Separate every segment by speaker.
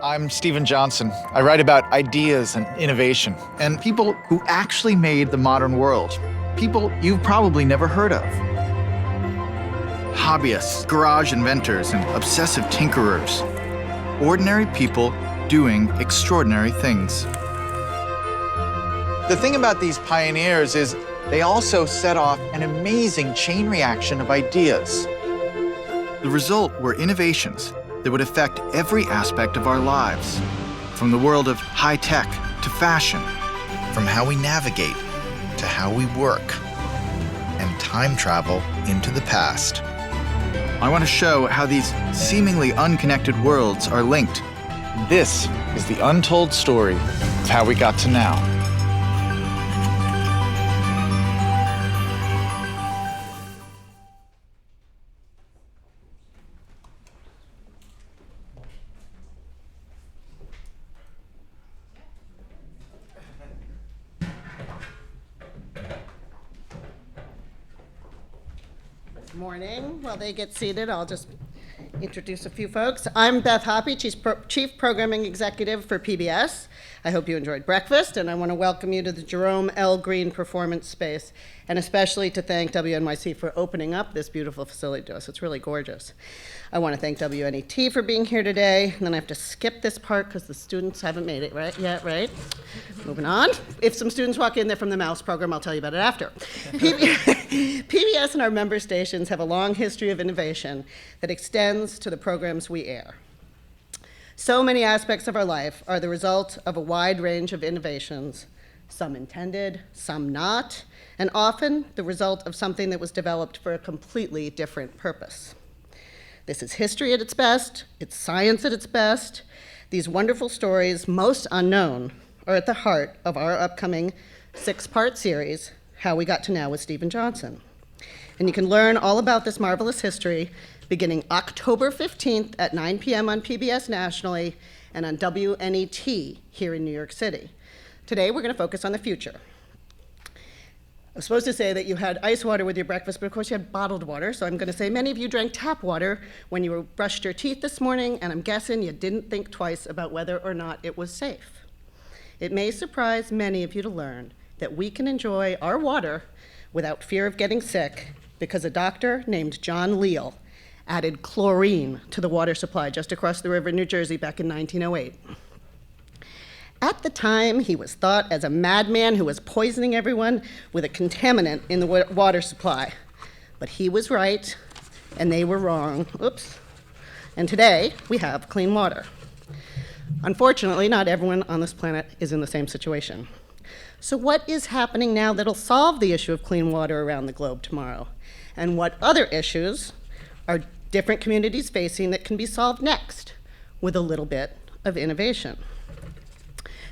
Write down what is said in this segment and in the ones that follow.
Speaker 1: I'm Stephen Johnson. I write about ideas and innovation, and people who actually made the modern world. People you've probably never heard of. Hobbyists, garage inventors, and obsessive tinkerers. Ordinary people doing extraordinary things. The thing about these pioneers is they also set off an amazing chain reaction of ideas. The result were innovations that would affect every aspect of our lives, from the world of high tech to fashion, from how we navigate to how we work, and time travel into the past. I want to show how these seemingly unconnected worlds are linked. This is the untold story of how we got to now.
Speaker 2: Morning. While they get seated, I'll just introduce a few folks. I'm Beth Hoppy, Chief Programming Executive for PBS. I hope you enjoyed breakfast, and I want to welcome you to the Jerome L. Green Performance Space, and especially to thank WNYC for opening up this beautiful facility to us. It's really gorgeous. I want to thank WNET for being here today, and then I have to skip this part because the students haven't made it yet, right? Moving on. If some students walk in there from the Mouse program, I'll tell you about it after. PBS and our member stations have a long history of innovation that extends to the programs we air. So many aspects of our life are the result of a wide range of innovations, some intended, some not, and often the result of something that was developed for a completely different purpose. This is history at its best, it's science at its best. These wonderful stories, most unknown, are at the heart of our upcoming 6-part series, How We Got to Now with Stephen Johnson. And you can learn all about this marvelous history beginning October 15th at 9 p.m. on PBS nationally and on WNET here in New York City. Today, we're going to focus on the future. I was supposed to say that you had ice water with your breakfast, but of course you had bottled water, so I'm going to say many of you drank tap water when you brushed your teeth this morning, and I'm guessing you didn't think twice about whether or not it was safe. It may surprise many of you to learn that we can enjoy our water without fear of getting sick because a doctor named John Leal added chlorine to the water supply just across the river in New Jersey back in 1908. At the time, he was thought as a madman who was poisoning everyone with a contaminant in the water supply. But he was right, and they were wrong. Oops. And today, we have clean water. Unfortunately, not everyone on this planet is in the same situation. So what is happening now that'll solve the issue of clean water around the globe tomorrow? And what other issues are different communities facing that can be solved next with a little bit of innovation?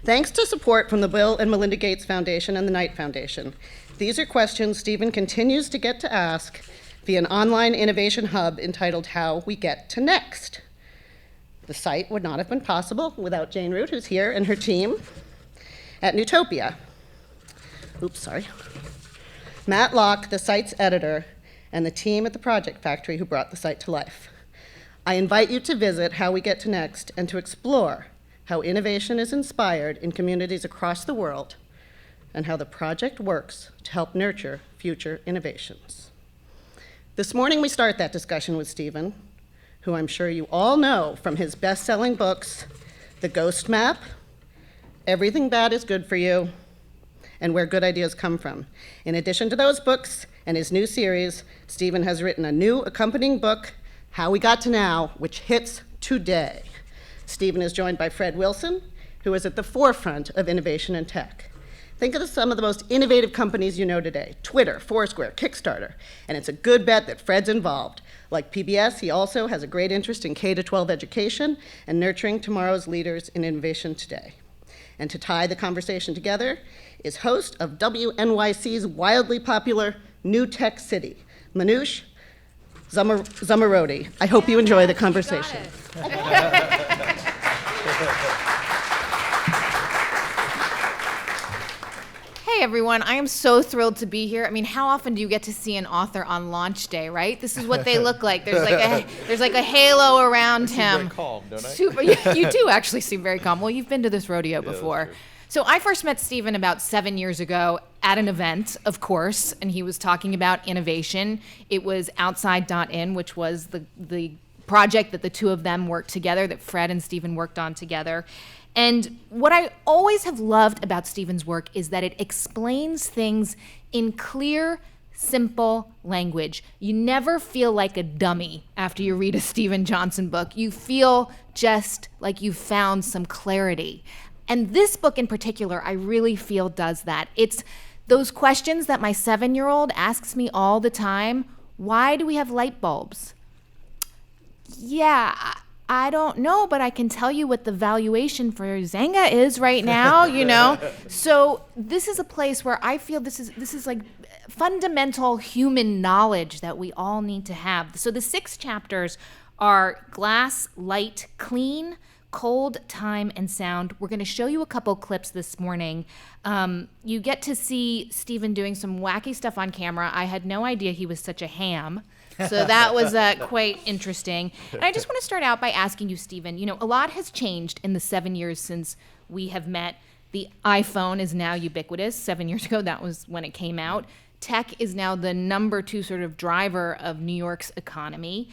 Speaker 2: Thanks to support from the Bill and Melinda Gates Foundation and the Knight Foundation, these are questions Stephen continues to get to ask via an online innovation hub entitled How We Get to Next. The site would not have been possible without Jane Root, who's here, and her team at Newtopia. Oops, sorry. Matt Locke, the site's editor, and the team at the Project Factory who brought the site to life. I invite you to visit How We Get to Next and to explore how innovation is inspired in communities across the world and how the project works to help nurture future innovations. This morning we start that discussion with Stephen, who I'm sure you all know from his best-selling books, The Ghost Map, Everything Bad is Good for You, and Where Good Ideas Come From. In addition to those books and his new series, Stephen has written a new accompanying book, How We Got to Now, which hits today. Stephen is joined by Fred Wilson, who is at the forefront of innovation in tech. Think of some of the most innovative companies you know today: Twitter, Foursquare, Kickstarter, and it's a good bet that Fred's involved. Like PBS, he also has a great interest in K-12 education and nurturing tomorrow's leaders in innovation today. And to tie the conversation together is host of WNYC's wildly popular New Tech City, Manoush Zomorodi. I hope you enjoy the conversation.
Speaker 3: Hey Hi, everyone. I am so thrilled to be here. I mean, how often do you get to see an author on launch day, right? This is what they look like. There's like a halo around him.
Speaker 1: Very calm, don't I?
Speaker 3: Super. You do actually seem very calm. Well, you've been to this rodeo before.
Speaker 1: true.
Speaker 3: So I first met Stephen about 7 years ago at an event, of course, and he was talking about innovation. It was Outside.in, which was the project that the two of them worked together, that Fred and Stephen worked on together. And what I always have loved about Stephen's work is that it explains things in clear, simple language. You never feel like a dummy after you read a Stephen Johnson book. You feel just like you've found some clarity. And this book in particular, I really feel does that. It's those questions that my 7-year-old asks me all the time. Why do we have light bulbs? Yeah, I don't know, but I can tell you what the valuation for Zynga is right now, you know? So this is a place where I feel this is like fundamental human knowledge that we all need to have. So the 6 chapters are glass, light, clean, cold, time, and sound. We're going to show you a couple clips this morning. You get to see Stephen doing some wacky stuff on camera. I had no idea he was such a ham. So that was quite interesting. And I just want to start out by asking you, Stephen, you know, a lot has changed in the 7 years since we have met. The iPhone is now ubiquitous. 7 years ago, that was when it came out. Tech is now the number 2 sort of driver of New York's economy.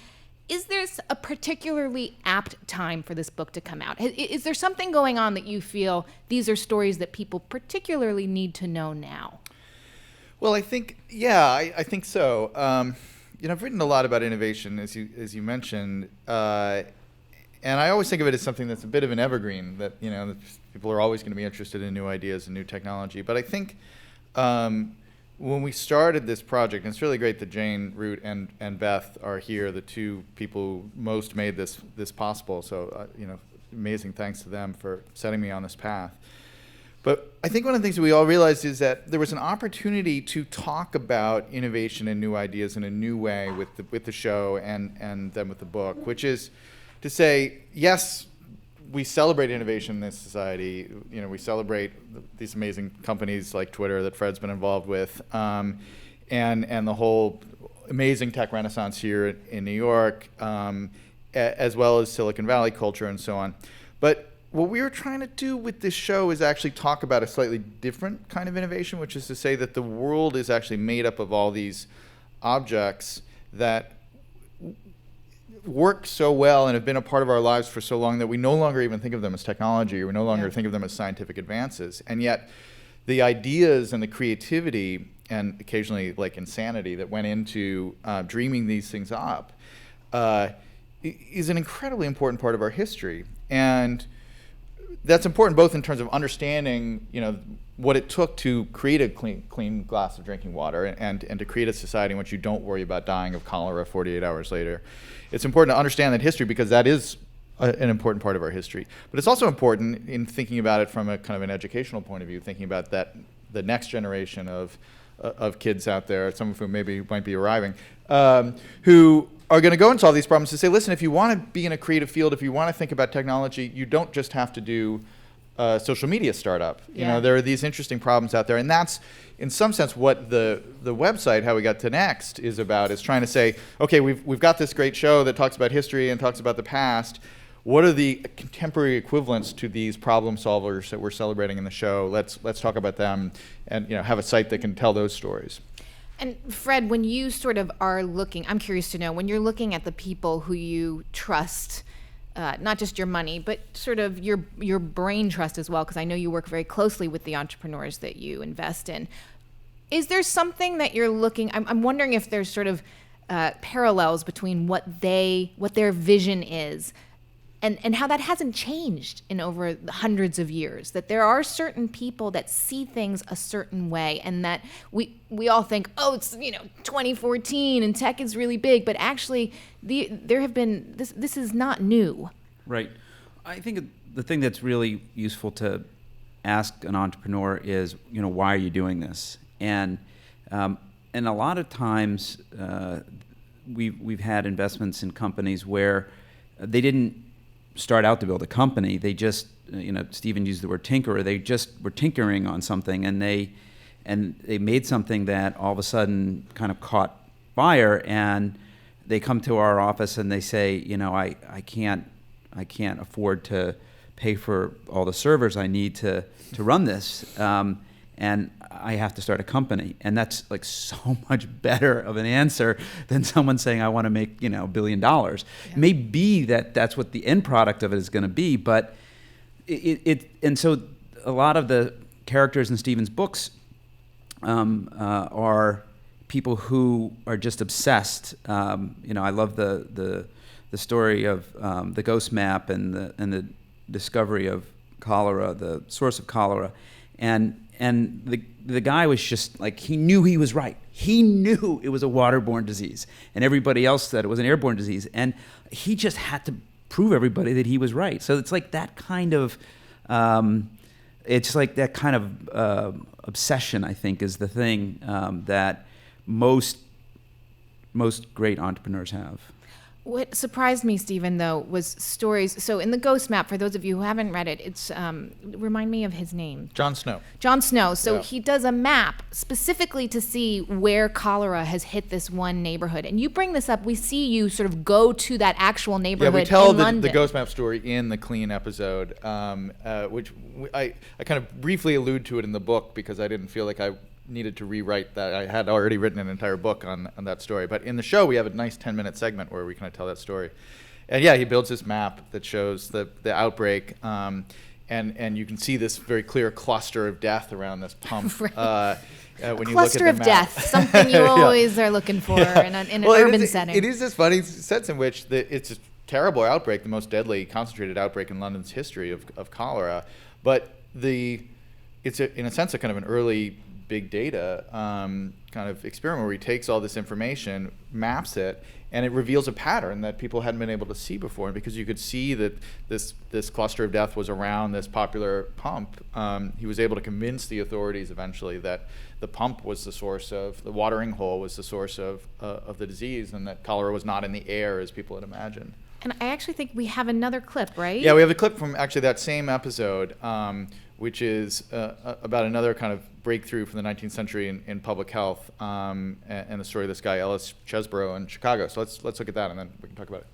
Speaker 3: Is there a particularly apt time for this book to come out? Is there something going on that you feel these are stories that people particularly need to know now?
Speaker 1: Well, I think, I think so. You know, I've written a lot about innovation, as you mentioned, and I always think of it as something that's a bit of an evergreen, that, you know, people are always going to be interested in new ideas and new technology. But I think when we started this project, and it's really great that Jane Root and Beth are here, the two people who most made this possible. So, you know, amazing thanks to them for setting me on this path. But I think one of the things that we all realized is that there was an opportunity to talk about innovation and new ideas in a new way with the show and then with the book, which is to say, yes, we celebrate innovation in this society. You know, we celebrate these amazing companies like Twitter that Fred's been involved with, and the whole amazing tech renaissance here in New York, as well as Silicon Valley culture and so on. But what we were trying to do with this show is actually talk about a slightly different kind of innovation, which is to say that the world is actually made up of all these objects that work so well and have been a part of our lives for so long that we no longer even think of them as technology, or we no longer think of them as scientific advances. And yet the ideas and the creativity and occasionally like insanity that went into dreaming these things up is an incredibly important part of our history. And that's important both in terms of understanding, you know, what it took to create a clean glass of drinking water and to create a society in which you don't worry about dying of cholera 48 hours later. It's important to understand that history because that is an important part of our history. But it's also important in thinking about it from a kind of an educational point of view, thinking about that the next generation of kids out there, some of whom maybe might be arriving, who are going to go and solve these problems, to say, listen, if you want to be in a creative field, if you want to think about technology, you don't just have to do a social media startup. You know, there are these interesting problems out there, and that's, in some sense, what the website, How We Got to Next, is about, is trying to say, okay, we've got this great show that talks about history and talks about the past. What are the contemporary equivalents to these problem solvers that we're celebrating in the show? Let's talk about them, and, you know, have a site that can tell those stories.
Speaker 3: And Fred, when you sort of are looking, I'm curious to know, when you're looking at the people who you trust, not just your money, but sort of your brain trust as well, because I know you work very closely with the entrepreneurs that you invest in. Is there something that you're looking, I'm wondering if there's sort of parallels between what their vision is and how that hasn't changed in over hundreds of years, that there are certain people that see things a certain way, and that we all think, oh, it's, you know, 2014 and tech is really big, but actually there have been, this is not new. Right.
Speaker 4: I think the thing that's really useful to ask an entrepreneur is, you know, why are you doing this? And a lot of times we've had investments in companies where they didn't start out to build a company. They just, you know, Stephen used the word tinkerer. They just were tinkering on something, and and they made something that all of a sudden kind of caught fire, and they come to our office and they say, I can't afford to pay for all the servers I need to run this, and I have to start a company. And that's like so much better of an answer than someone saying, I want to make, $1 billion. Yeah. It may be that that's what the end product of it is going to be, but and so a lot of the characters in Stephen's books are people who are just obsessed. I love the story of the ghost map and the discovery of cholera, the source of cholera, and the guy was just like, he knew he was right. He knew it was a waterborne disease, and everybody else said it was an airborne disease, and he just had to prove everybody that he was right. So it's like that kind of obsession, I think, is the thing that most great entrepreneurs have.
Speaker 3: What surprised me, Stephen, though, was stories. So in the Ghost Map, for those of you who haven't read it, it's remind me of his name.
Speaker 1: Jon Snow.
Speaker 3: Jon Snow. So he does a map specifically to see where cholera has hit this one neighborhood. And you bring this up. We see you sort of go to that actual neighborhood in London.
Speaker 5: Yeah, we tell the Ghost Map story in the Clean episode, which I kind of briefly allude to it in the book because I didn't feel like I needed to rewrite that. I had already written an entire book on that story. But in the show, we have a nice 10-minute segment where we kind of tell that story. And yeah, he builds this map that shows the outbreak. And you can see this very clear cluster of death around this pump.
Speaker 3: Right.
Speaker 5: When you
Speaker 3: cluster
Speaker 5: look at the
Speaker 3: of
Speaker 5: map.
Speaker 3: death, something you always are looking for in an urban setting.
Speaker 5: It is this funny sense in which it's a terrible outbreak, the most deadly concentrated outbreak in London's history of cholera. But it's in a sense a kind of an early big data kind of experiment where he takes all this information, maps it, and it reveals a pattern that people hadn't been able to see before. And because you could see that this cluster of death was around this popular pump, he was able to convince the authorities eventually that the pump was the source of, the watering hole was the source of the disease, and that cholera was not in the air as people had imagined.
Speaker 3: And I actually think we have another clip, right?
Speaker 5: Yeah, we have a clip from actually that same episode, which is about another kind of breakthrough from the 19th century in public health, and the story of this guy, Ellis Chesbrough in Chicago. So let's look at that, and then we can talk about it.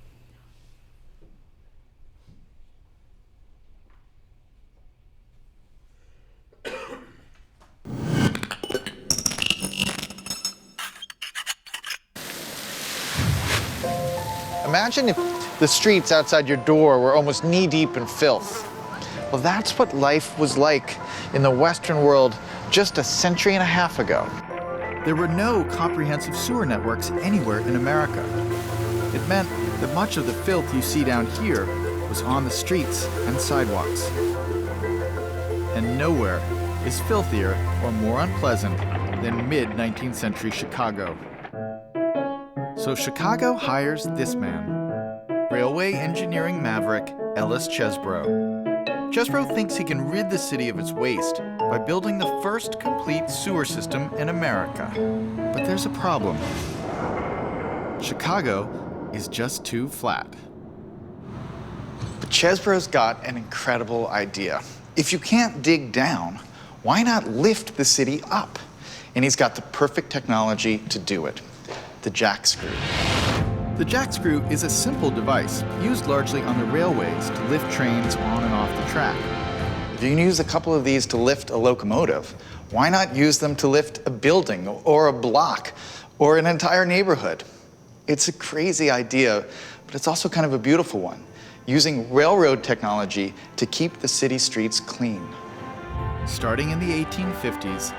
Speaker 1: Imagine if the streets outside your door were almost knee-deep in filth. Well, that's what life was like in the Western world just a century and a half ago. There were no comprehensive sewer networks anywhere in America. It meant that much of the filth you see down here was on the streets and sidewalks. And nowhere is filthier or more unpleasant than mid-19th century Chicago. So Chicago hires this man, railway engineering maverick Ellis Chesbrough. Chesbrough thinks he can rid the city of its waste by building the first complete sewer system in America. But there's a problem. Chicago is just too flat. But Chesbrough's got an incredible idea. If you can't dig down, why not lift the city up? And he's got the perfect technology to do it, the Jackscrew. The Jackscrew is a simple device used largely on the railways to lift trains on and off the track. If you can use a couple of these to lift a locomotive, why not use them to lift a building or a block or an entire neighborhood? It's a crazy idea, but it's also kind of a beautiful one, using railroad technology to keep the city streets clean. Starting in the 1850s,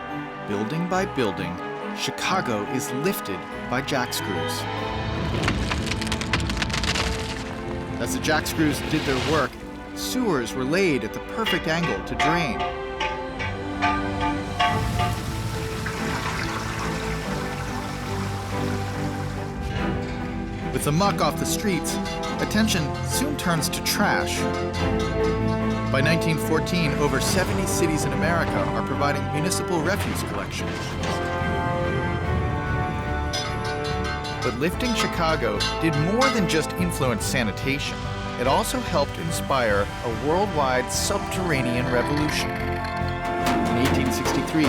Speaker 1: building by building, Chicago is lifted by jackscrews. As the jackscrews did their work, sewers were laid at the perfect angle to drain. With the muck off the streets, attention soon turns to trash. By 1914, over 70 cities in America are providing municipal refuse collection. But lifting Chicago did more than just influence sanitation. It also helped inspire a worldwide subterranean revolution. In 1863,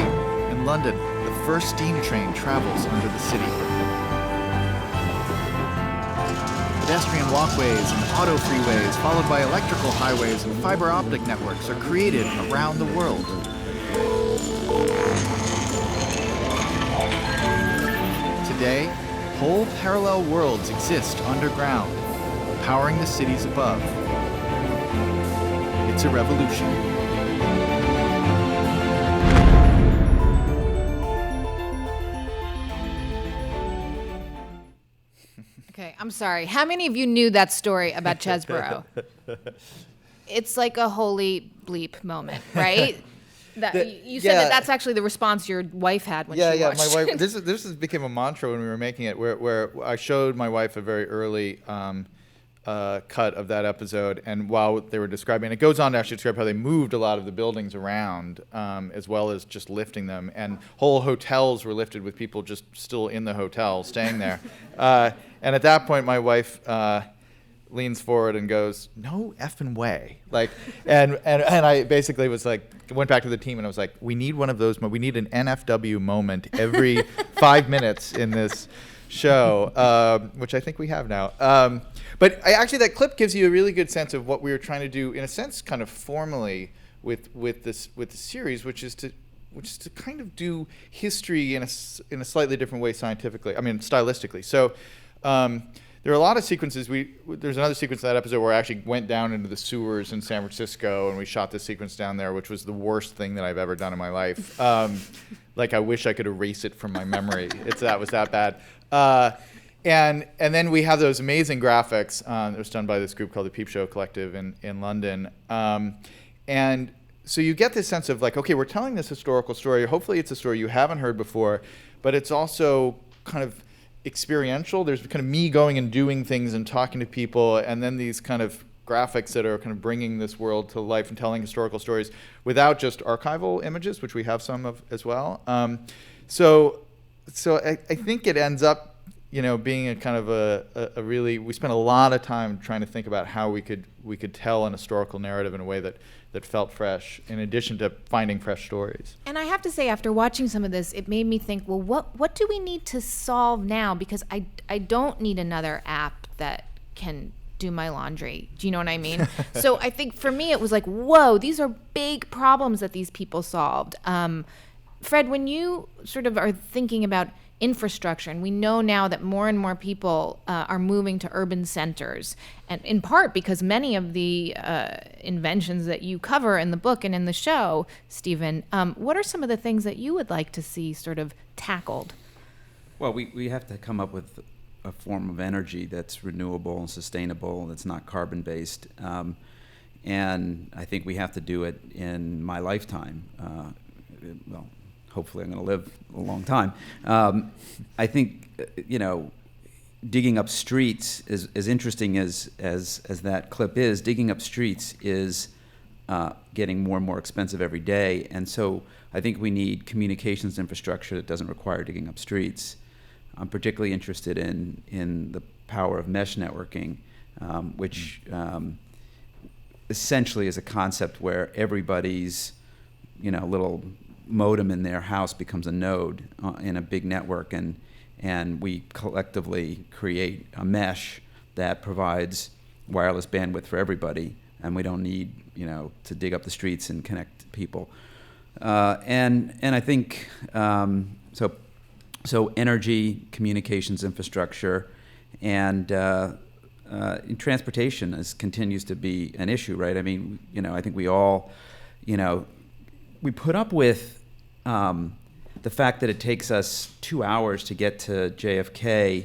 Speaker 1: in In London, the first steam train travels under the city. Pedestrian walkways and auto freeways, followed by electrical highways and fiber optic networks, are created around the world. Today, whole parallel worlds exist underground, powering the cities above. It's a revolution.
Speaker 3: Okay, I'm sorry. How many of you knew that story about Chesborough? It's like a holy bleep moment, right? You said that's actually the response your wife had when she watched
Speaker 5: my wife.
Speaker 3: it.
Speaker 5: This became a mantra when we were making it, where I showed my wife a very early cut of that episode, and while they were describing, it goes on to actually describe how they moved a lot of the buildings around, as well as just lifting them, and whole hotels were lifted with people just still in the hotel, staying there. And at that point, my wife leans forward and goes, "No effing way!" And I basically was like, went back to the team and I was like, "We need one of those. We need an NFW moment every 5 minutes in this show," which I think we have now. But actually, that clip gives you a really good sense of what we were trying to do, in a sense, kind of formally with the series, which is to kind of do history in a slightly different way stylistically. So there are a lot of sequences. There's another sequence in that episode where I actually went down into the sewers in San Francisco, and we shot this sequence down there, which was the worst thing that I've ever done in my life. I wish I could erase it from my memory. That was that bad. And then we have those amazing graphics that was done by this group called the Peep Show Collective in London. And so you get this sense of okay, we're telling this historical story. Hopefully it's a story you haven't heard before, but it's also kind of experiential. There's kind of me going and doing things and talking to people, and then these kind of graphics that are kind of bringing this world to life and telling historical stories without just archival images, which we have some of as well. So I think it ends up being a kind of a really, we spent a lot of time trying to think about how we could tell an historical narrative in a way that felt fresh, in addition to finding fresh stories.
Speaker 3: And I have to say, after watching some of this, it made me think, well, what do we need to solve now? Because I don't need another app that can do my laundry. Do you know what I mean? So I think for me, it was like, whoa, these are big problems that these people solved. Fred, when you sort of are thinking about infrastructure, and we know now that more and more people are moving to urban centers, and in part because many of the inventions that you cover in the book and in the show, Stephen, what are some of the things that you would like to see sort of tackled?
Speaker 4: Well, we have to come up with a form of energy that's renewable and sustainable, that's not carbon-based, and I think we have to do it in my lifetime. Hopefully I'm going to live a long time. I think, digging up streets is as interesting as that clip is. Digging up streets is getting more and more expensive every day. And so I think we need communications infrastructure that doesn't require digging up streets. I'm particularly interested in the power of mesh networking, which essentially is a concept where everybody's, little modem in their house becomes a node in a big network, and we collectively create a mesh that provides wireless bandwidth for everybody, and we don't need to dig up the streets and connect people. And I think so energy, communications infrastructure, and transportation continues to be an issue, right? I mean, I think we all, we put up with the fact that it takes us 2 hours to get to JFK,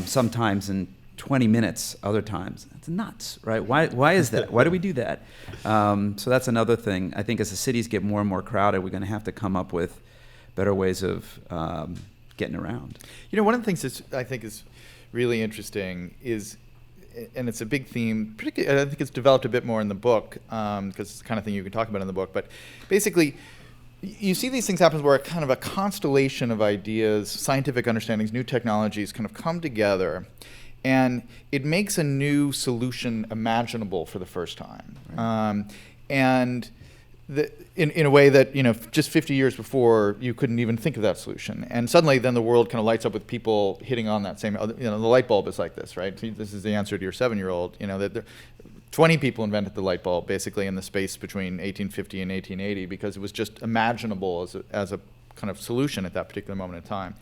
Speaker 4: sometimes in 20 minutes, other times. That's nuts, right? Why is that? Why do we do that? So that's another thing. I think as the cities get more and more crowded, we're going to have to come up with better ways of getting around.
Speaker 5: One of the things that I think is really interesting is, and it's a big theme, particularly I think it's developed a bit more in the book, because it's the kind of thing you can talk about in the book, but basically you see these things happen where kind of a constellation of ideas, scientific understandings, new technologies kind of come together, and it makes a new solution imaginable for the first time. Right. And in a way that, just 50 years before, you couldn't even think of that solution. And suddenly then the world kind of lights up with people hitting on that same, the light bulb is like this, right? This is the answer to your 7-year-old, that 20 people invented the light bulb basically in the space between 1850 and 1880 because it was just imaginable as a kind of solution at that particular moment in time.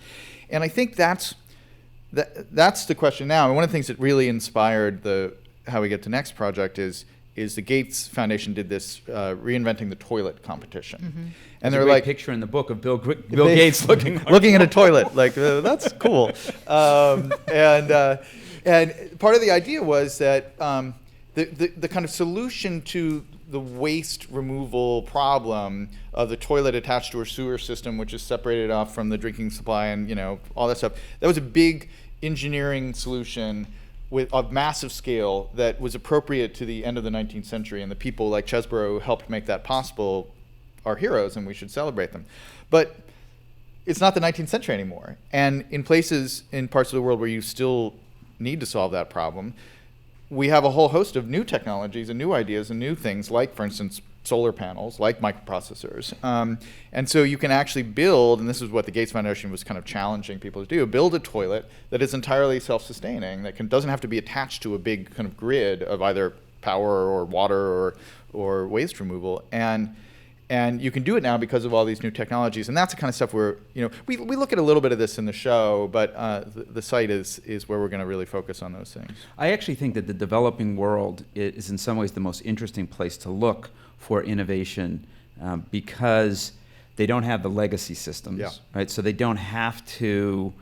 Speaker 5: And I think that's the question now. And one of the things that really inspired the How We Get to Next project is the Gates Foundation did this reinventing the toilet competition.
Speaker 4: Mm-hmm.
Speaker 5: And
Speaker 4: There's
Speaker 5: they're
Speaker 4: a great
Speaker 5: like
Speaker 4: picture in the book of Bill Gates looking
Speaker 5: at a toilet, like that's cool. And part of the idea was that the kind of solution to the waste removal problem of the toilet attached to a sewer system, which is separated off from the drinking supply and all that stuff, that was a big engineering solution of massive scale that was appropriate to the end of the 19th century, and the people like Chesbrough who helped make that possible are heroes, and we should celebrate them. But it's not the 19th century anymore, and in parts of the world where you still need to solve that problem, we have a whole host of new technologies and new ideas and new things, like, for instance, solar panels, like microprocessors. And so you can actually build, and this is what the Gates Foundation was kind of challenging people to do, build a toilet that is entirely self-sustaining, that doesn't have to be attached to a big kind of grid of either power or water or waste removal. And you can do it now because of all these new technologies. And that's the kind of stuff where, we look at a little bit of this in the show, but the site is where we're going to really focus on those things.
Speaker 4: I actually think that the developing world is in some ways the most interesting place to look for innovation because they don't have the legacy systems, right? So they don't have to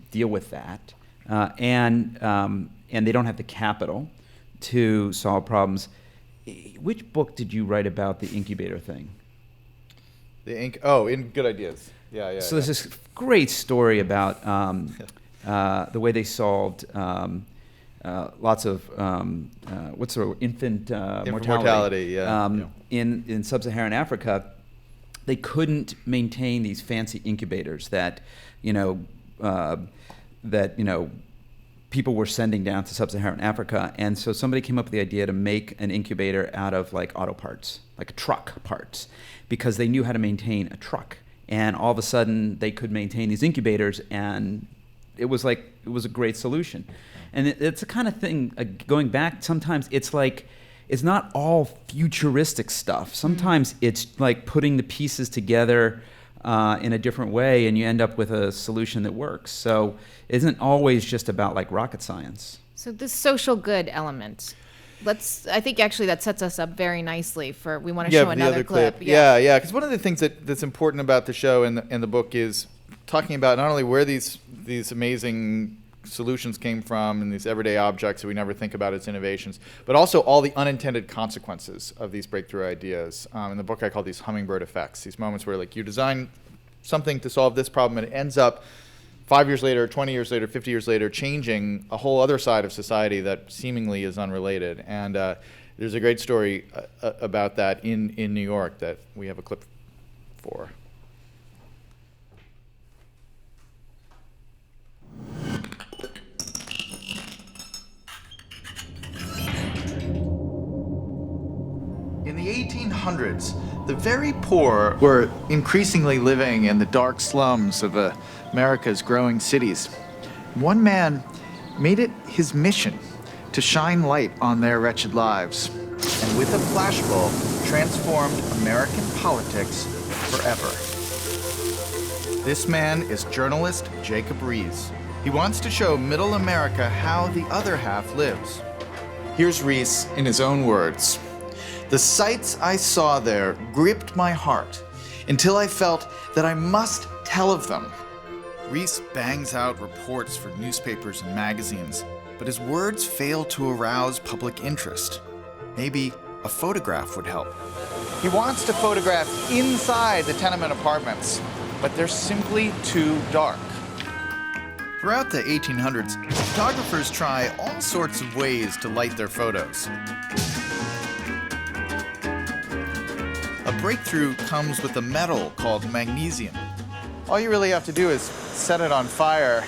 Speaker 4: deal with that, and they don't have the capital to solve problems. Which book did you write about the incubator thing?
Speaker 5: In Good Ideas. Yeah.
Speaker 4: So there's this great story about the way they solved lots of infant mortality. In sub-Saharan Africa. They couldn't maintain these fancy incubators that people were sending down to sub-Saharan Africa, and so somebody came up with the idea to make an incubator out of like auto parts, like truck parts, because they knew how to maintain a truck. And all of a sudden, they could maintain these incubators, and it was a great solution. And it's the kind of thing, going back, sometimes it's like, it's not all futuristic stuff. Sometimes it's like putting the pieces together in a different way, and you end up with a solution that works. So it isn't always just about like rocket science.
Speaker 3: So this social good element, I think actually that sets us up very nicely for, we want to show another clip.
Speaker 5: Yeah, because one of the things that's important about the show and the book is talking about not only where these amazing solutions came from and these everyday objects that we never think about as innovations, but also all the unintended consequences of these breakthrough ideas. In the book I call these hummingbird effects, these moments where like you design something to solve this problem and it ends up 5 years later, 20 years later, 50 years later, changing a whole other side of society that seemingly is unrelated. And there's a great story about that in New York that we have a clip for.
Speaker 1: In the 1800s, the very poor were increasingly living in the dark slums of America's growing cities. One man made it his mission to shine light on their wretched lives, and with a flashbulb, transformed American politics forever. This man is journalist Jacob Rees. He wants to show middle America how the other half lives. Here's Rees in his own words. The sights I saw there gripped my heart until I felt that I must tell of them. Rees bangs out reports for newspapers and magazines, but his words fail to arouse public interest. Maybe a photograph would help. He wants to photograph inside the tenement apartments, but they're simply too dark. Throughout the 1800s, photographers try all sorts of ways to light their photos. A breakthrough comes with a metal called magnesium. All you really have to do is set it on fire.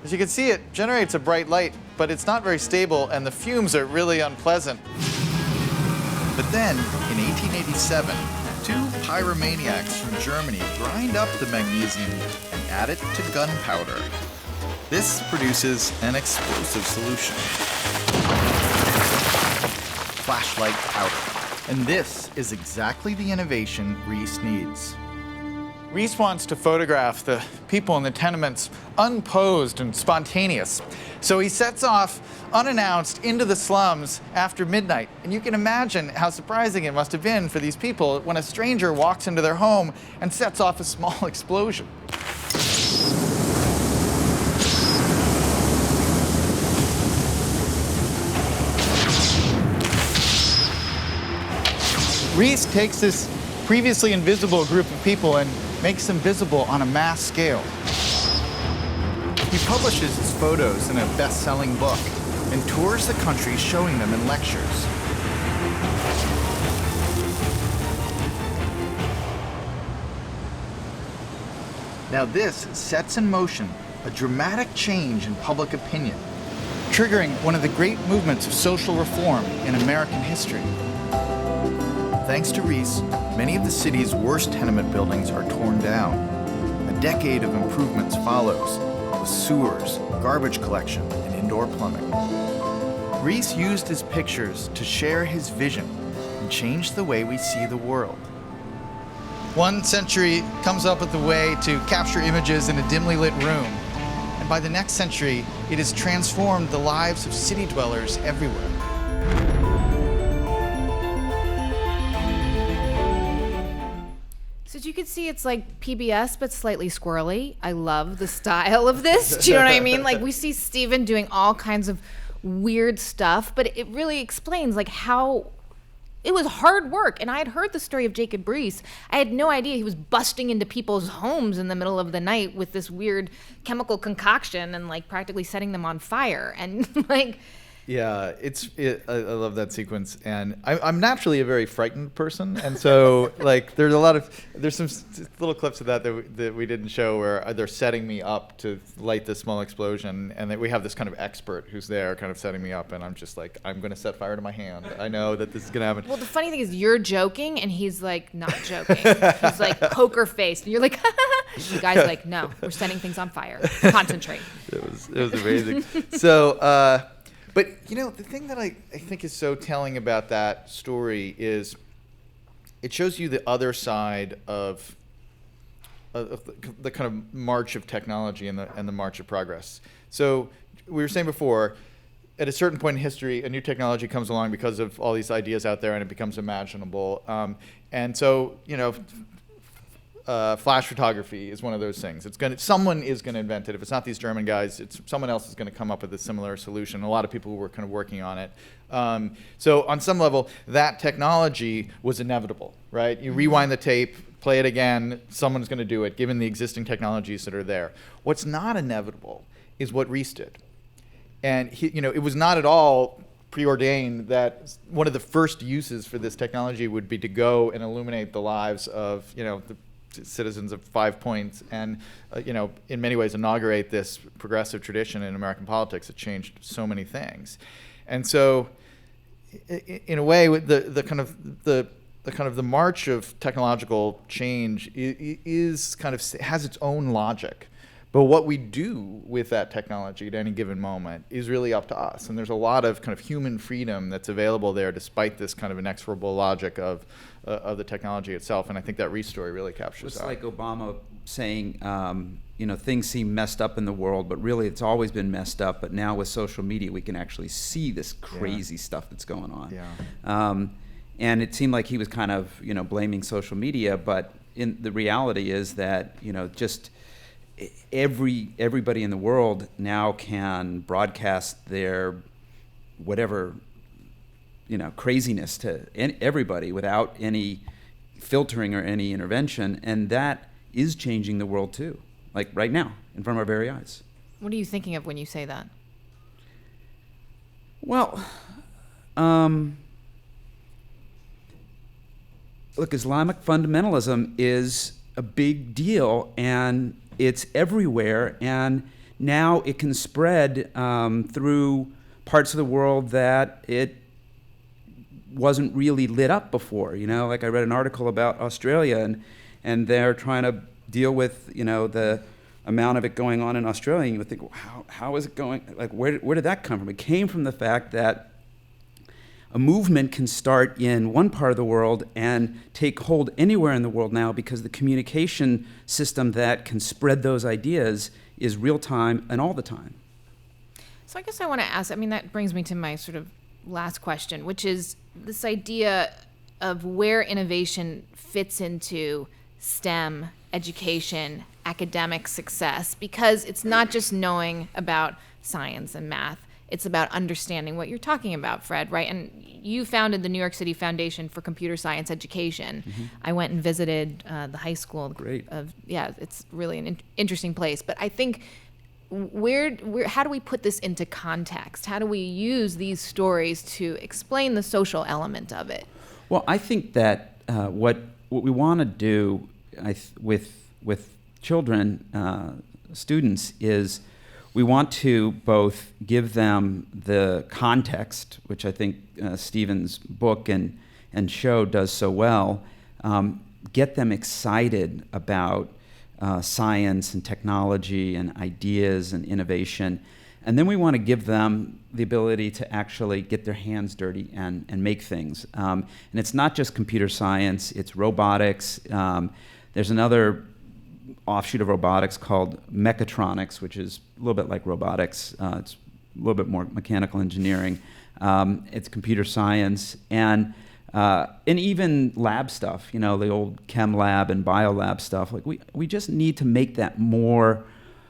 Speaker 1: As you can see, it generates a bright light, but it's not very stable, and the fumes are really unpleasant. But then, in 1887, two pyromaniacs from Germany grind up the magnesium and add it to gunpowder. This produces an explosive solution. Flashlight powder. And this is exactly the innovation Rees needs. Rees wants to photograph the people in the tenements unposed and spontaneous. So he sets off unannounced into the slums after midnight. And you can imagine how surprising it must have been for these people when a stranger walks into their home and sets off a small explosion. Rees takes this previously invisible group of people and makes them visible on a mass scale. He publishes his photos in a best-selling book and tours the country showing them in lectures. Now this sets in motion a dramatic change in public opinion, triggering one of the great movements of social reform in American history. Thanks to Rees, many of the city's worst tenement buildings are torn down. A decade of improvements follows, with sewers, garbage collection, and indoor plumbing. Rees used his pictures to share his vision and change the way we see the world. One century comes up with a way to capture images in a dimly lit room, and by the next century, it has transformed the lives of city dwellers everywhere.
Speaker 3: So as you can see, it's like PBS, but slightly squirrely. I love the style of this. Do you know what I mean? Like, we see Steven doing all kinds of weird stuff, but it really explains like how it was hard work. And I had heard the story of Jacob Rees. I had no idea he was busting into people's homes in the middle of the night with this weird chemical concoction and like practically setting them on fire. And like,
Speaker 5: yeah, I love that sequence, and I'm naturally a very frightened person, and so like there's some little clips of that we didn't show where they're setting me up to light this small explosion, and that we have this kind of expert who's there kind of setting me up, and I'm just like, I'm going to set fire to my hand. I know that this is going to happen.
Speaker 3: well, the funny thing is you're joking and he's like not joking. He's like poker faced and you're like, the guy's like, no, we're setting things on fire. Concentrate.
Speaker 5: It was amazing. So, but, you know, the thing that I think is so telling about that story is it shows you the other side of the kind of march of technology and the march of progress. So we were saying before, at a certain point in history, a new technology comes along because of all these ideas out there, and it becomes imaginable. And so, you know, flash photography is one of those things. Someone is going to invent it. If it's not these German guys, someone else is going to come up with a similar solution. A lot of people were kind of working on it. So on some level, that technology was inevitable, right? You rewind the tape, play it again, someone's going to do it, given the existing technologies that are there. What's not inevitable is what Rees did. And it was not at all preordained that one of the first uses for this technology would be to go and illuminate the lives of, the citizens of 5 Points, and in many ways inaugurate this progressive tradition in American politics that changed so many things. And so, in a way, the kind of the march of technological change has its own logic. But what we do with that technology at any given moment is really up to us. And there's a lot of kind of human freedom that's available there, despite this kind of inexorable logic of the technology itself. And I think that Rees story really captures that.
Speaker 4: It's like Obama saying, things seem messed up in the world, but really it's always been messed up. But now with social media, we can actually see this crazy stuff that's going on.
Speaker 5: Yeah.
Speaker 4: And it seemed like he was kind of, blaming social media. But the reality is that, just everybody in the world now can broadcast their whatever craziness to everybody without any filtering or any intervention, and that is changing the world too, like right now in front of our very eyes.
Speaker 3: What are you thinking of when you say that?
Speaker 4: Well, look, Islamic fundamentalism is a big deal, and it's everywhere, and now it can spread through parts of the world that it wasn't really lit up before. Like I read an article about Australia, and they're trying to deal with the amount of it going on in Australia. And you would think, well, how is it going? Like where did that come from? It came from the fact that a movement can start in one part of the world and take hold anywhere in the world now, because the communication system that can spread those ideas is real time and all the time.
Speaker 3: So I guess I want to ask, that brings me to my sort of last question, which is this idea of where innovation fits into STEM, education, academic success, because it's not just knowing about science and math. It's about understanding what you're talking about, Fred, right? And you founded the New York City Foundation for Computer Science Education. Mm-hmm. I went and visited the high school.
Speaker 4: Great.
Speaker 3: It's really an interesting place. But I think how do we put this into context? How do we use these stories to explain the social element of it?
Speaker 4: Well, I think that what we want to do with children, students, is we want to both give them the context, which I think Stephen's book and show does so well, get them excited about science and technology and ideas and innovation. And then we want to give them the ability to actually get their hands dirty and make things. And it's not just computer science, it's robotics. There's another offshoot of robotics called mechatronics, which is a little bit like robotics. It's a little bit more mechanical engineering. It's computer science and even lab stuff. The old chem lab and bio lab stuff. Like we just need to make that more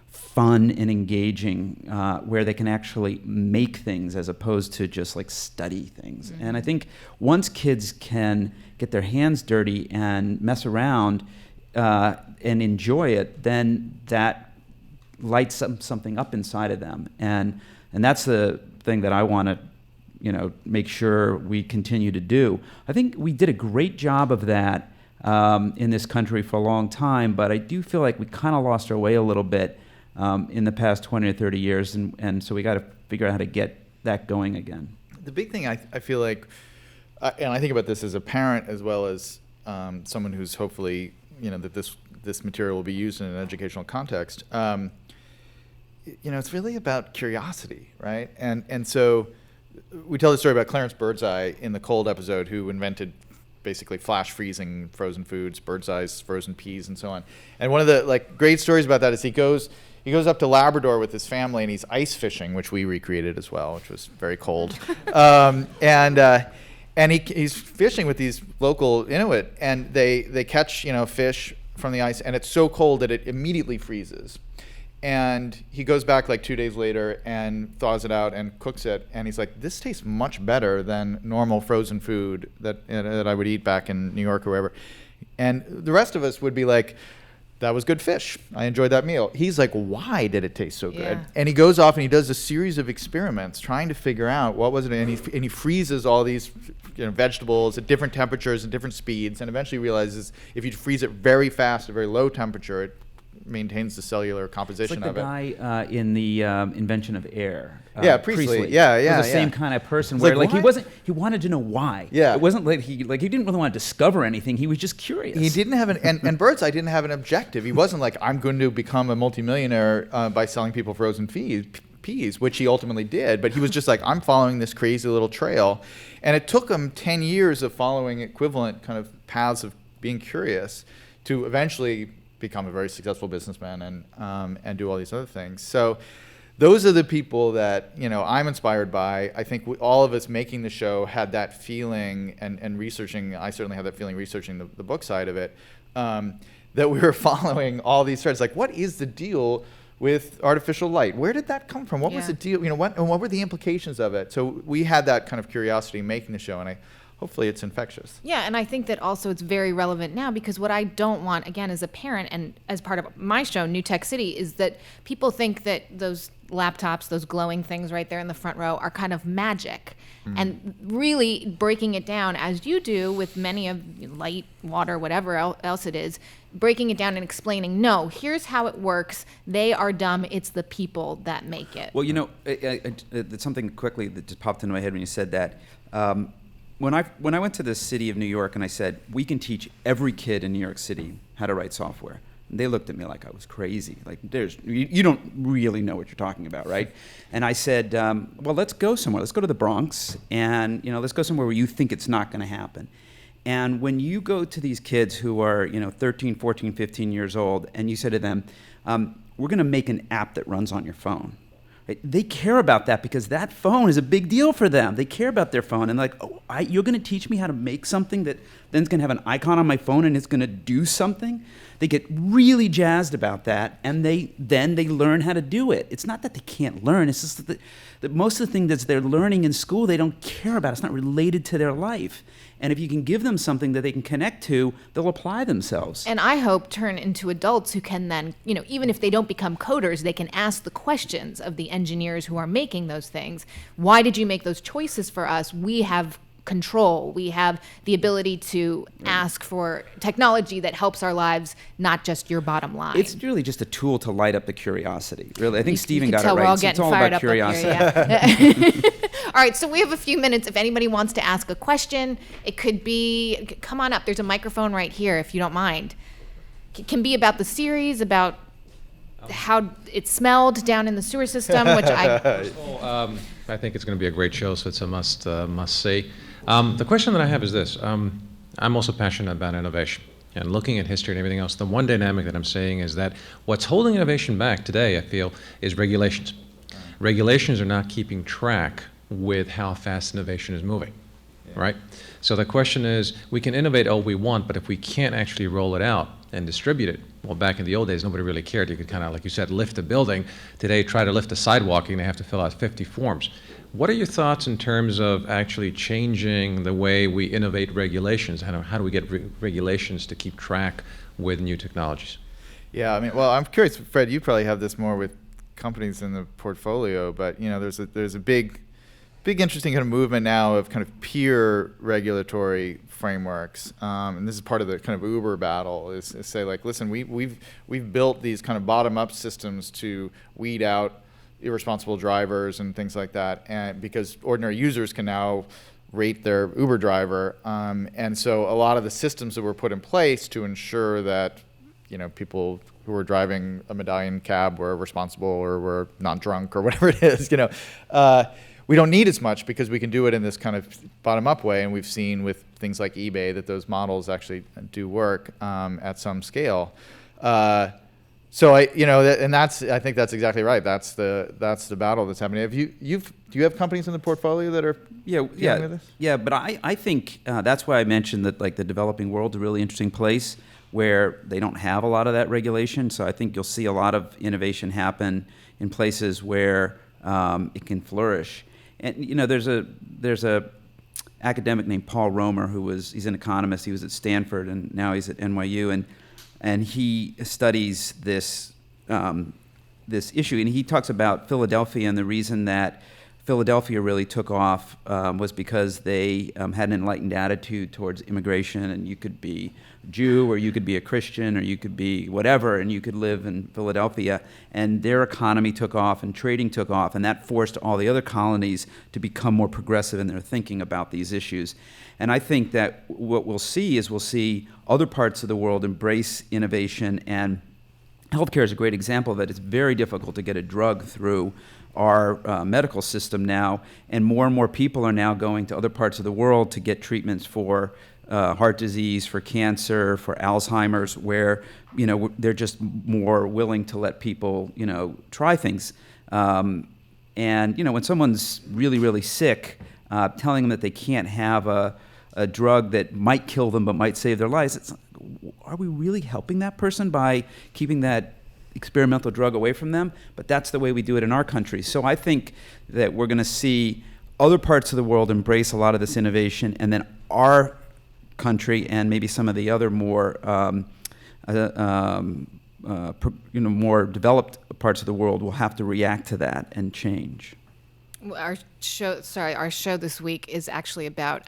Speaker 4: fun and engaging, where they can actually make things as opposed to just like study things. Mm-hmm. And I think once kids can get their hands dirty and mess around and enjoy it, then that lights something up inside of them. And that's the thing that I want to make sure we continue to do. I think we did a great job of that in this country for a long time, but I do feel like we kind of lost our way a little bit in the past 20 or 30 years, and so we got to figure out how to get that going again.
Speaker 5: The big thing I feel like, and I think about this as a parent as well as someone who's hopefully, that this material will be used in an educational context. It's really about curiosity, right? And so we tell the story about Clarence Birdseye in the Cold episode, who invented basically flash freezing frozen foods, Birdseye's frozen peas, and so on. And one of the great stories about that is he goes up to Labrador with his family and he's ice fishing, which we recreated as well, which was very cold. And he's fishing with these local Inuit, and they catch fish from the ice, and it's so cold that it immediately freezes. And he goes back 2 days later and thaws it out and cooks it, and he's like, this tastes much better than normal frozen food that I would eat back in New York or wherever. And the rest of us would be like, that was good fish. I enjoyed that meal. He's like, why did it taste so good?
Speaker 3: Yeah.
Speaker 5: And he goes off and he does a series of experiments trying to figure out what was it, and he freezes all these vegetables at different temperatures and different speeds, and eventually realizes if you freeze it very fast at very low temperature, it maintains the cellular composition
Speaker 4: of it. It's like the guy in the invention of air.
Speaker 5: Priestley. Yeah.
Speaker 4: He was the same kind of person,
Speaker 5: it's
Speaker 4: where he wanted to know why.
Speaker 5: Yeah.
Speaker 4: It wasn't like he didn't really want to discover anything. He was just curious.
Speaker 5: He didn't have and Birdseye didn't have an objective. He wasn't like, I'm going to become a multimillionaire by selling people frozen peas, which he ultimately did. But he was just like, I'm following this crazy little trail. And it took him 10 years of following equivalent kind of paths of being curious to eventually become a very successful businessman and do all these other things. So those are the people that I'm inspired by. I think all of us making the show had that feeling and researching. I certainly had that feeling researching the book side of it, that we were following all these threads. Like, what is the deal with artificial light? Where did that come from? What was the deal? What were the implications of it? So we had that kind of curiosity making the show, and hopefully it's infectious.
Speaker 3: Yeah, and I think that also it's very relevant now, because what I don't want, again, as a parent and as part of my show, New Tech City, is that people think that those laptops, those glowing things right there in the front row, are kind of magic. And really breaking it down, as you do with many of light, water, whatever else it is, breaking it down and explaining, no, here's how it works. They are dumb. It's the people that make it.
Speaker 4: Well, it's something quickly that just popped into my head when you said that. when I went to the city of New York and I said, we can teach every kid in New York City how to write software, and they looked at me like I was crazy. Like, you don't really know what you're talking about, right? And I said, well, let's go somewhere. Let's go to the Bronx, and let's go somewhere where you think it's not going to happen. And when you go to these kids who are 13, 14, 15 years old, and you say to them, we're going to make an app that runs on your phone. Right? They care about that because that phone is a big deal for them. They care about their phone, and like, you're going to teach me how to make something that then is going to have an icon on my phone and it's going to do something? They get really jazzed about that, and then they learn how to do it. It's not that they can't learn. It's just that most of the things that they're learning in school, they don't care about. It's not related to their life. And if you can give them something that they can connect to, they'll apply themselves.
Speaker 3: And I hope turn into adults who can then, even if they don't become coders, they can ask the questions of the engineers who are making those things. Why did you make those choices for us? We have control. We have the ability to ask for technology that helps our lives, not just your bottom line.
Speaker 4: It's really just a tool to light up the curiosity. Really, I think Stephen
Speaker 3: you can
Speaker 4: got it
Speaker 3: tell
Speaker 4: right.
Speaker 3: We're all
Speaker 4: It's
Speaker 3: getting
Speaker 4: all
Speaker 3: fired
Speaker 4: about
Speaker 3: up
Speaker 4: curiosity.
Speaker 3: Up here, yeah. All right, so we have a few minutes. If anybody wants to ask a question, it could be, come on up. There's a microphone right here, if you don't mind. It can be about the series, about how it smelled down in the sewer system, which
Speaker 6: I think it's going to be a great show, so it's a must see. The question that I have is this. I'm also passionate about innovation. And looking at history and everything else, the one dynamic that I'm seeing is that what's holding innovation back today, I feel, is regulations. Regulations are not keeping track with how fast innovation is moving, right? So the question is, we can innovate all we want, but if we can't actually roll it out and distribute it, well, back in the old days, nobody really cared. You could kind of, like you said, lift a building. Today, try to lift a sidewalk, and they have to fill out 50 forms. What are your thoughts in terms of actually changing the way we innovate regulations? How do we get regulations to keep track with new technologies?
Speaker 5: Yeah, I mean, well, I'm curious, Fred, you probably have this more with companies in the portfolio, but there's a big interesting kind of movement now of kind of peer regulatory frameworks, and this is part of the kind of Uber battle. Is say like, listen, we've built these kind of bottom-up systems to weed out irresponsible drivers and things like that, and because ordinary users can now rate their Uber driver, and so a lot of the systems that were put in place to ensure that people who were driving a medallion cab were responsible or were not drunk or whatever it is, we don't need as much because we can do it in this kind of bottom-up way, and we've seen with things like eBay that those models actually do work at some scale. So I think that's exactly right. That's the battle that's happening. Do you have companies in the portfolio that are dealing with this?
Speaker 4: Yeah. But I think that's why I mentioned that like the developing world is a really interesting place where they don't have a lot of that regulation. So I think you'll see a lot of innovation happen in places where it can flourish. And there's a academic named Paul Romer he's an economist. He was at Stanford and now he's at NYU, and he studies this issue, and he talks about Philadelphia, and the reason that Philadelphia really took off was because they had an enlightened attitude towards immigration, and you could be a Jew or you could be a Christian or you could be whatever, and you could live in Philadelphia, and their economy took off and trading took off, and that forced all the other colonies to become more progressive in their thinking about these issues. And I think that what we'll see other parts of the world embrace innovation, and healthcare is a great example of it. It's very difficult to get a drug through our medical system now, and more people are now going to other parts of the world to get treatments for heart disease, for cancer, for Alzheimer's, where they're just more willing to let people try things. And when someone's really, really sick, telling them that they can't have a drug that might kill them but might save their lives, are we really helping that person by keeping that experimental drug away from them? But that's the way we do it in our country. So I think that we're going to see other parts of the world embrace a lot of this innovation, and then our country and maybe some of the other more more developed parts of the world will have to react to that and change.
Speaker 3: Our show this week is actually about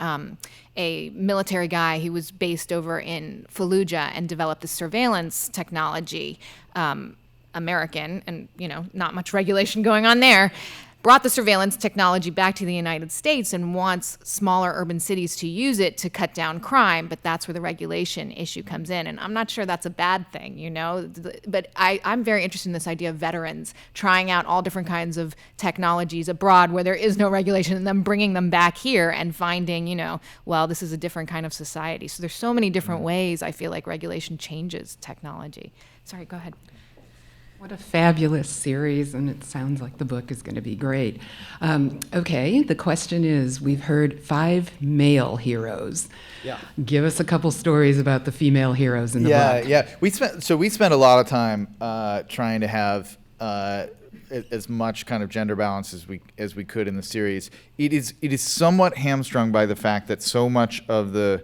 Speaker 3: a military guy. He was based over in Fallujah and developed this surveillance technology, American, and not much regulation going on there. brought the surveillance technology back to the United States and wants smaller urban cities to use it to cut down crime, but that's where the regulation issue comes in. And I'm not sure that's a bad thing, you know, but I'm very interested in this idea of veterans trying out all different kinds of technologies abroad where there is no regulation, and then bringing them back here and finding, you know, well, this is a different kind of society. So there's so many different ways I feel like regulation changes technology. Sorry, go ahead.
Speaker 7: What a fabulous series, and it sounds like the book is going to be great. Okay, the question is, we've heard 5 male heroes.
Speaker 5: Yeah.
Speaker 7: Give us a couple stories about the female heroes in the book.
Speaker 5: Yeah. We spent a lot of time trying to have as much kind of gender balance as we could in the series. It is somewhat hamstrung by the fact that so much of the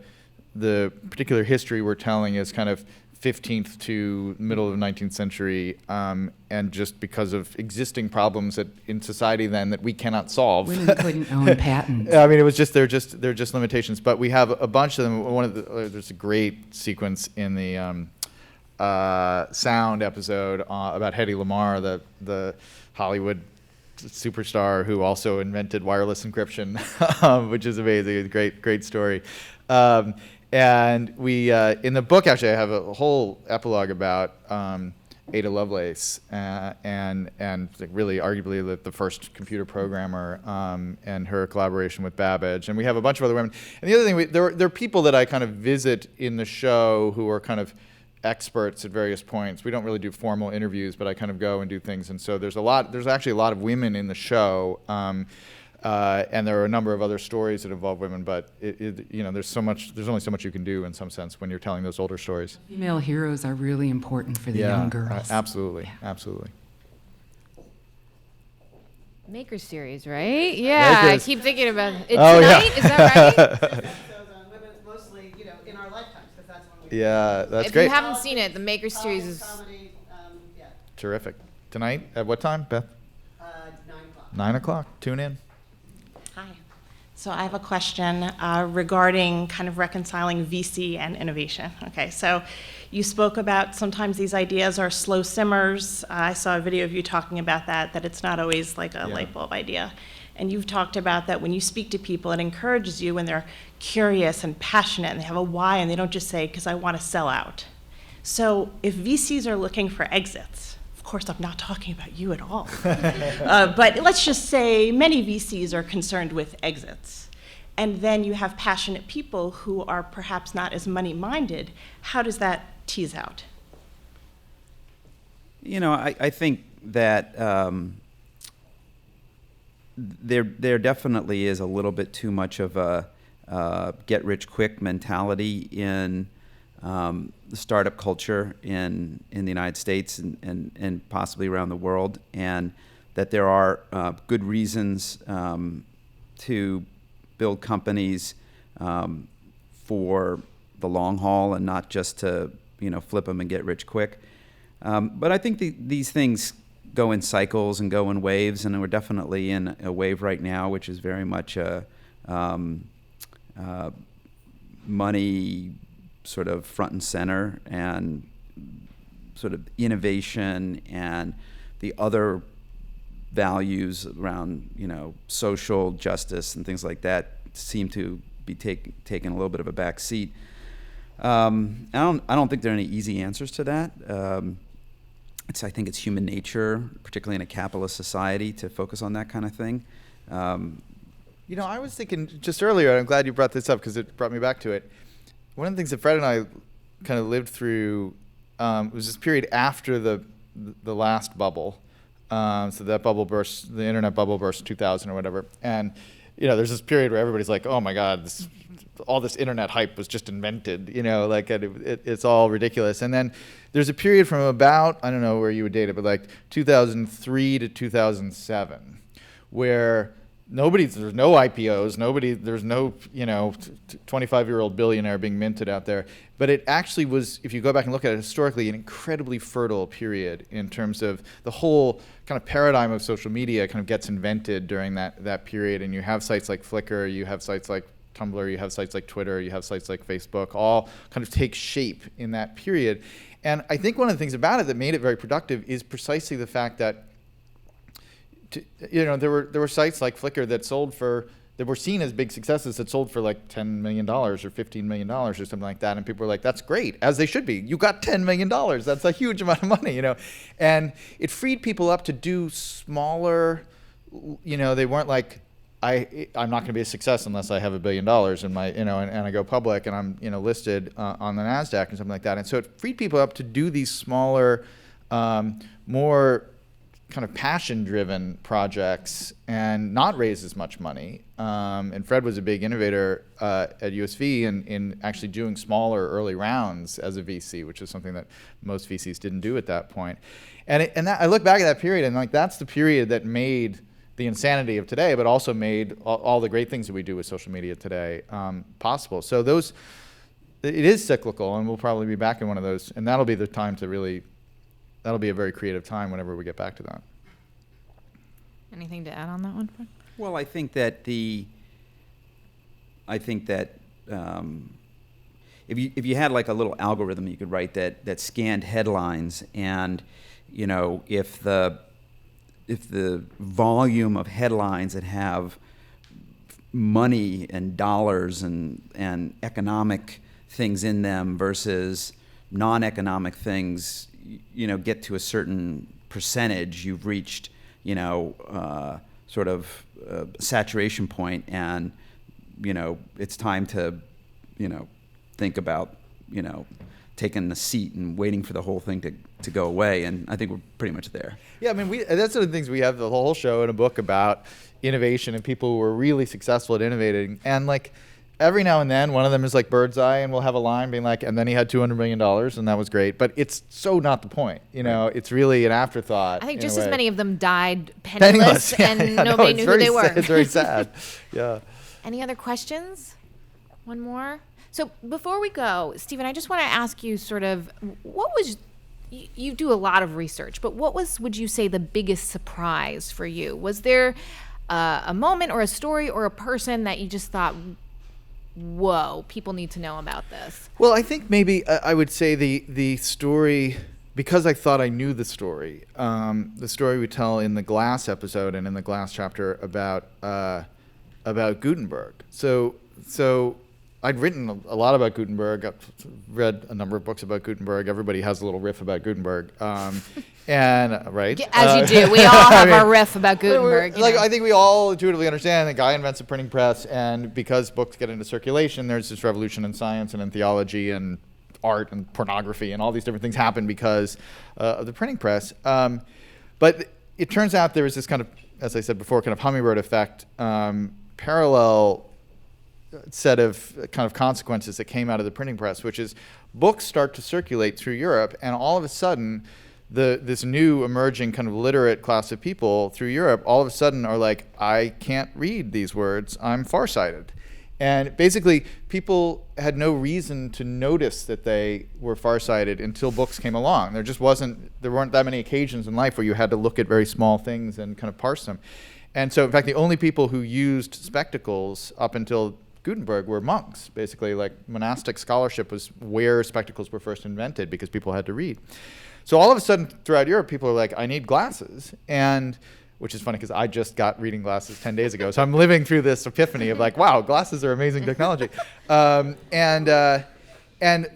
Speaker 5: particular history we're telling is kind of 15th to middle of the 19th century, and just because of existing problems in society then that we cannot solve.
Speaker 7: Women couldn't own patents.
Speaker 5: I mean, they're just limitations. But we have a bunch of them. There's a great sequence in the Sound episode about Hedy Lamarr, the Hollywood superstar who also invented wireless encryption, which is amazing. Great story. And we, in the book, actually, I have a whole epilogue about Ada Lovelace, and like really arguably the first computer programmer, and her collaboration with Babbage. And we have a bunch of other women. And the other thing, there are people that I kind of visit in the show who are kind of experts at various points. We don't really do formal interviews, but I kind of go and do things. And so there's actually a lot of women in the show. And there are a number of other stories that involve women, but there's only so much you can do in some sense when you're telling those older stories.
Speaker 7: Female heroes are really important for the young girls.
Speaker 5: Absolutely.
Speaker 3: Maker series, right? Yeah,
Speaker 5: Makers.
Speaker 3: I keep thinking about it.
Speaker 5: Oh, yeah.
Speaker 3: Tonight, is that right?
Speaker 2: Episodes on women, mostly, in our lifetimes, because that's when we.
Speaker 5: Yeah, that's
Speaker 3: If
Speaker 5: great.
Speaker 3: you haven't seen it, the Maker series is
Speaker 2: Comedy, yeah,
Speaker 5: Terrific. Tonight, at what time, Beth?
Speaker 2: 9:00.
Speaker 5: 9 o'clock. Tune in.
Speaker 8: Hi. So I have a question regarding kind of reconciling VC and innovation. Okay, so you spoke about sometimes these ideas are slow simmers. I saw a video of you talking about that it's not always like a light bulb idea. And you've talked about that when you speak to people, it encourages you when they're curious and passionate and they have a why and they don't just say, because I want to sell out. So if VCs are looking for exits, of course, I'm not talking about you at all. But let's just say many VCs are concerned with exits. And then you have passionate people who are perhaps not as money-minded. How does that tease out?
Speaker 4: I think that there definitely is a little bit too much of a get-rich-quick mentality in the startup culture in the United States and possibly around the world, and that there are good reasons to build companies for the long haul and not just to flip them and get rich quick. But I think these things go in cycles and go in waves, and we're definitely in a wave right now, which is very much a money sort of front and center, and sort of innovation and the other values around social justice and things like that seem to be taking a little bit of a back seat. I don't think there are any easy answers to that. I think it's human nature, particularly in a capitalist society, to focus on that kind of thing.
Speaker 5: I was thinking just earlier, and I'm glad you brought this up because it brought me back to it. One of the things that Fred and I kind of lived through was this period after the last bubble. So that bubble burst, the internet bubble burst in 2000 or whatever. And, there's this period where everybody's like, oh my God, all this internet hype was just invented, it's all ridiculous. And then there's a period from about, I don't know where you would date it, but like 2003 to 2007, where there's no IPOs, there's no 25-year-old billionaire being minted out there. But it actually was, if you go back and look at it historically, an incredibly fertile period in terms of the whole kind of paradigm of social media kind of gets invented during that period. And you have sites like Flickr, you have sites like Tumblr, you have sites like Twitter, you have sites like Facebook, all kind of take shape in that period. And I think one of the things about it that made it very productive is precisely the fact that there were sites like Flickr that were seen as big successes that sold for like $10 million or $15 million or something like that. And people were like, that's great, as they should be. You got $10 million. That's a huge amount of money, And it freed people up to do smaller, they weren't like, I'm not going to be a success unless I have $1 billion in my, and I go public and I'm, listed on the NASDAQ and something like that. And so it freed people up to do these smaller, more kind of passion-driven projects and not raise as much money. And Fred was a big innovator at USV in actually doing smaller early rounds as a VC, which is something that most VCs didn't do at that point. And I look back at that period and like that's the period that made the insanity of today, but also made all the great things that we do with social media today possible. So it is cyclical, and we'll probably be back in one of those, and that'll be the time to really. That'll be a very creative time whenever we get back to that.
Speaker 3: Anything to add on that one, Fred?
Speaker 4: Well, I think that if you had like a little algorithm you could write that scanned headlines, and if the volume of headlines that have money and dollars and economic things in them versus non-economic things, get to a certain percentage, you've reached, sort of saturation point, and, it's time to, think about, taking the seat and waiting for the whole thing to go away. And I think we're pretty much there.
Speaker 5: Yeah, I mean, that's one of the things we have the whole show in a book about innovation and people who were really successful at innovating. And like, every now and then, one of them is like Birdseye, and we'll have a line being like, and then he had $200 million, and that was great. But it's so not the point. It's really an afterthought.
Speaker 3: I think just as many of them died penniless, and nobody knew who they were.
Speaker 5: It's very sad. Yeah.
Speaker 3: Any other questions? One more? So before we go, Stephen, I just want to ask you sort of, you do a lot of research, but would you say, the biggest surprise for you? Was there a moment or a story or a person that you just thought, whoa, people need to know about this?
Speaker 5: Well, I think maybe I would say the story, because I thought I knew the story we tell in the Glass episode and in the Glass chapter about Gutenberg. So I'd written a lot about Gutenberg. I've read a number of books about Gutenberg. Everybody has a little riff about Gutenberg. And right,
Speaker 3: as you do, we all have our riff about Gutenberg.
Speaker 5: I think we all intuitively understand the guy invents a printing press, and because books get into circulation, there's this revolution in science and in theology and art and pornography, and all these different things happen because of the printing press. But it turns out there was this kind of, as I said before, kind of hummingbird effect, parallel set of kind of consequences that came out of the printing press, which is books start to circulate through Europe, and all of a sudden this new emerging kind of literate class of people through Europe all of a sudden are like, I can't read these words, I'm farsighted. And basically people had no reason to notice that they were farsighted until books came along. There weren't that many occasions in life where you had to look at very small things and kind of parse them. And so in fact the only people who used spectacles up until Gutenberg were monks. Basically, like, monastic scholarship was where spectacles were first invented because people had to read. So all of a sudden throughout Europe, people are like, I need glasses. And which is funny because I just got reading glasses 10 days ago. So I'm living through this epiphany of like, wow, glasses are amazing technology. And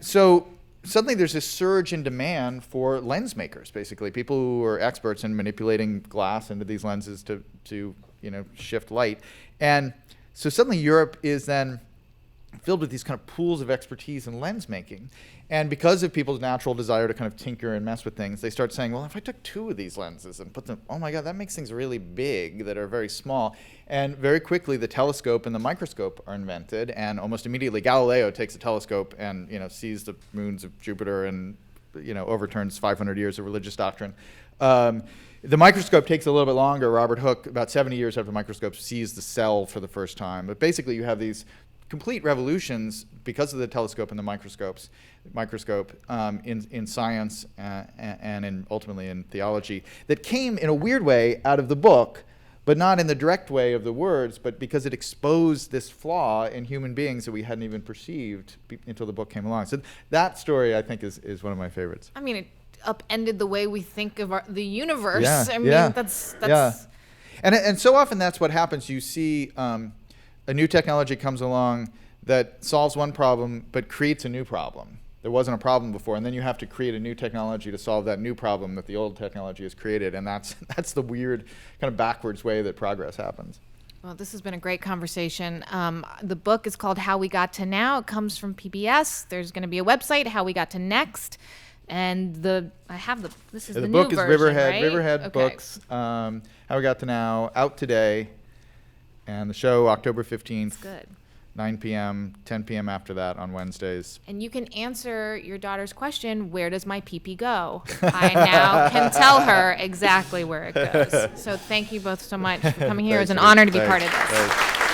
Speaker 5: so suddenly there's this surge in demand for lens makers, basically, people who are experts in manipulating glass into these lenses to shift light. And so suddenly Europe is then filled with these kind of pools of expertise in lens making. And because of people's natural desire to kind of tinker and mess with things, they start saying, well, if I took 2 of these lenses and put them, oh my God, that makes things really big that are very small. And very quickly, the telescope and the microscope are invented. And almost immediately, Galileo takes a telescope and sees the moons of Jupiter and overturns 500 years of religious doctrine. The microscope takes a little bit longer. Robert Hooke, about 70 years after the microscope, sees the cell for the first time. But basically, you have these complete revolutions because of the telescope and the microscope in science and ultimately in theology that came in a weird way out of the book, but not in the direct way of the words, but because it exposed this flaw in human beings that we hadn't even perceived until the book came along. So that story, I think, is one of my favorites.
Speaker 3: I mean, it upended the way we think of the universe.
Speaker 5: Yeah,
Speaker 3: I mean, that's
Speaker 5: And so often that's what happens. You see a new technology comes along that solves one problem but creates a new problem. There wasn't a problem before, and then you have to create a new technology to solve that new problem that the old technology has created, and that's the weird kind of backwards way that progress happens.
Speaker 3: Well, this has been a great conversation. The book is called How We Got to Now. It comes from PBS. There's going to be a website, How We Got to Next, and this is the new
Speaker 5: book is
Speaker 3: version,
Speaker 5: Riverhead,
Speaker 3: right?
Speaker 5: Riverhead
Speaker 3: Okay.
Speaker 5: Books. How We Got to Now, out today, and the show October 15th.
Speaker 3: Good.
Speaker 5: 9 p.m., 10 p.m. after that on Wednesdays.
Speaker 3: And you can answer your daughter's question, where does my pee-pee go? I now can tell her exactly where it goes. So thank you both so much for coming here. It was an honor to be part of this.
Speaker 5: Thanks.